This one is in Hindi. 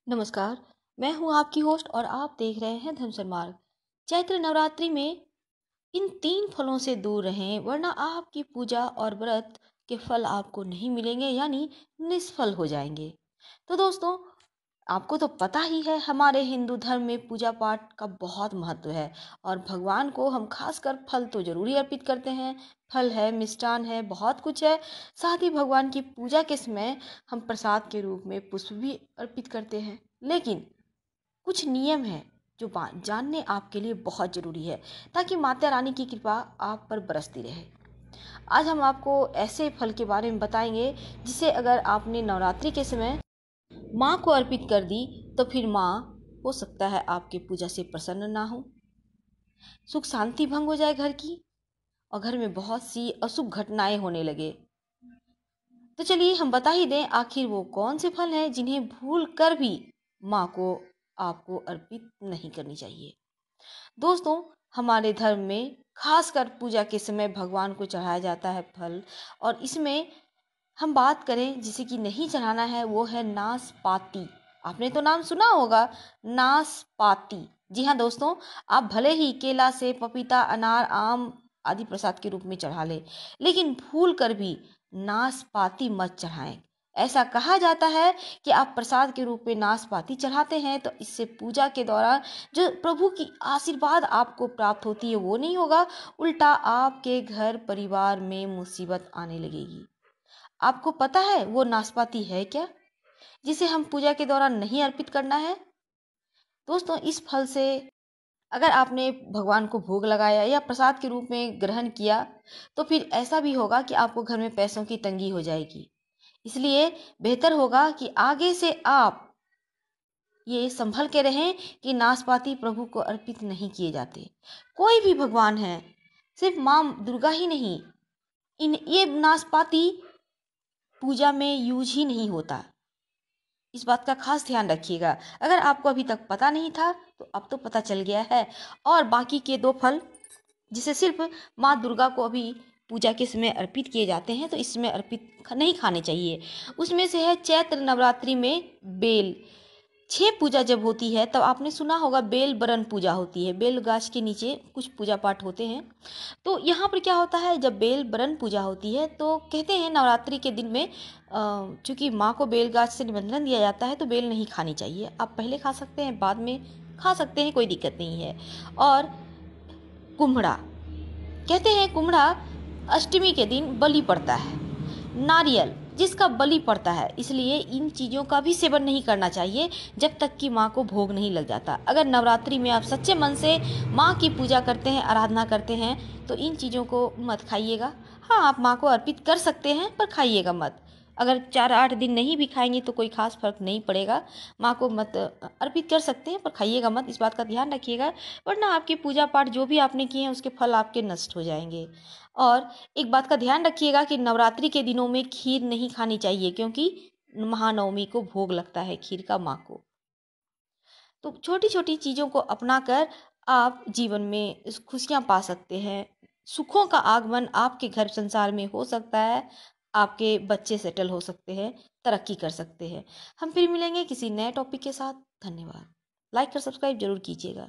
नमस्कार। मैं हूँ आपकी होस्ट और आप देख रहे हैं धर्मसर मार्ग। चैत्र नवरात्रि में इन 3 फलों से दूर रहें, वरना आपकी पूजा और व्रत के फल आपको नहीं मिलेंगे, यानी निष्फल हो जाएंगे। तो दोस्तों, आपको तो पता ही है, हमारे हिंदू धर्म में पूजा पाठ का बहुत महत्व है और भगवान को हम खासकर फल तो जरूरी अर्पित करते हैं। फल है, मिष्ठान है, बहुत कुछ है। साथ ही भगवान की पूजा के समय हम प्रसाद के रूप में पुष्प भी अर्पित करते हैं। लेकिन कुछ नियम है जो जानने आपके लिए बहुत जरूरी है, ताकि माता रानी की कृपा आप पर बरसती रहे। आज हम आपको ऐसे फल के बारे में बताएंगे जिसे अगर आपने नवरात्रि के समय माँ को अर्पित कर दी तो फिर माँ हो सकता है आपके पूजा से प्रसन्न ना हो, सुख शांति भंग हो जाए घर की, और घर में बहुत सी अशुभ घटनाएं होने लगे। तो चलिए हम बता ही दें, आखिर वो कौन से फल हैं जिन्हें भूल कर भी माँ को आपको अर्पित नहीं करनी चाहिए। दोस्तों, हमारे धर्म में खासकर पूजा के समय भगवान को चढ़ाया जाता है फल, और इसमें हम बात करें जिसे कि नहीं चढ़ाना है, वो है नाशपाती। आपने तो नाम सुना होगा, नाशपाती। जी हाँ दोस्तों, आप भले ही केला से पपीता, अनार, आम आदि प्रसाद के रूप में चढ़ा ले, लेकिन भूल कर भी नाशपाती मत चढ़ाएं। ऐसा कहा जाता है कि आप प्रसाद के रूप में नाशपाती चढ़ाते हैं तो इससे पूजा के दौरान जो प्रभु की आशीर्वाद आपको प्राप्त होती है वो नहीं होगा, उल्टा आपके घर परिवार में मुसीबत आने लगेगी। आपको पता है वो नाशपाती है क्या, जिसे हम पूजा के दौरान नहीं अर्पित करना है? दोस्तों, इस फल से अगर आपने भगवान को भोग लगाया या प्रसाद के रूप में ग्रहण किया तो फिर ऐसा भी होगा कि आपको घर में पैसों की तंगी हो जाएगी। इसलिए बेहतर होगा कि आगे से आप ये संभल के रहें कि नाशपाती प्रभु को अर्पित नहीं किए जाते। कोई भी भगवान है, सिर्फ माँ दुर्गा ही नहीं, इन ये नाशपाती पूजा में यूज ही नहीं होता। इस बात का खास ध्यान रखिएगा। अगर आपको अभी तक पता नहीं था तो अब तो पता चल गया है। और बाकी के 2 फल जिसे सिर्फ माँ दुर्गा को अभी पूजा के समय अर्पित किए जाते हैं, तो इसमें अर्पित नहीं खाने चाहिए। उसमें से है चैत्र नवरात्रि में बेल। 6 पूजा जब होती है तब आपने सुना होगा बेल बरन पूजा होती है। बेल गाछ के नीचे कुछ पूजा पाठ होते हैं। तो यहाँ पर क्या होता है, जब बेल बरन पूजा होती है तो कहते हैं नवरात्रि के दिन में चूंकि माँ को बेल गाछ से निमंत्रण दिया जाता है तो बेल नहीं खानी चाहिए। आप पहले खा सकते हैं, बाद में खा सकते हैं, कोई दिक्कत नहीं है। और कुम्हड़ा, कहते हैं कुम्हड़ा अष्टमी के दिन बलि पड़ता है। नारियल जिसका बलि पड़ता है, इसलिए इन चीज़ों का भी सेवन नहीं करना चाहिए जब तक कि माँ को भोग नहीं लग जाता। अगर नवरात्रि में आप सच्चे मन से माँ की पूजा करते हैं, आराधना करते हैं, तो इन चीज़ों को मत खाइएगा। हाँ, आप माँ को अर्पित कर सकते हैं पर खाइएगा मत। अगर 4-8 दिन नहीं भी खाएंगे तो कोई खास फर्क नहीं पड़ेगा। माँ को मत अर्पित कर सकते हैं पर खाइएगा मत, इस बात का ध्यान रखिएगा, वरना आपकी पूजा पाठ जो भी आपने किए हैं उसके फल आपके नष्ट हो जाएंगे। और एक बात का ध्यान रखिएगा कि नवरात्रि के दिनों में खीर नहीं खानी चाहिए, क्योंकि महानवमी को भोग लगता है खीर का माँ को। तो छोटी छोटी चीज़ों को अपनाकर आप जीवन में खुशियाँ पा सकते हैं। सुखों का आगमन आपके घर संसार में हो सकता है। आपके बच्चे सेटल हो सकते हैं, तरक्की कर सकते हैं। हम फिर मिलेंगे किसी नए टॉपिक के साथ। धन्यवाद। लाइक और सब्सक्राइब जरूर कीजिएगा।